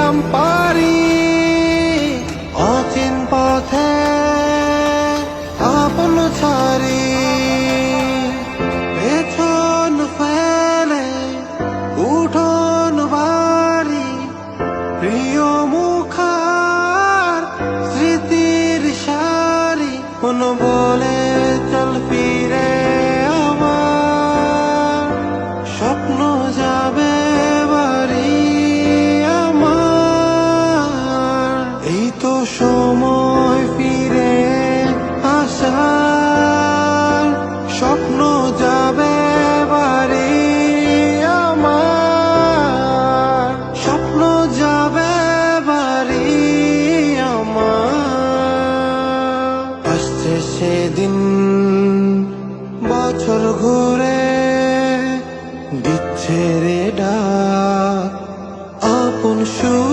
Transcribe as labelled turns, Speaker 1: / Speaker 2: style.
Speaker 1: দিলাম পারি অচিন পথে আপন ছাড়ি, পেছন ফেলে উঠোন বাড়ি, প্রিয় মুখার স্মৃতির সারি, কোন বলে চল ফিরে আমার স্বপ্ন যাবে বাড়ি আমার। এই তো সময় ফিরে আসার, স্বপ্ন যাবে বাড়ি আমার, স্বপ্ন যাবে বাড়ি আমার। আসছে সেদিন বছর ঘুরে দিচ্ছে রে ডাক আপন সুর।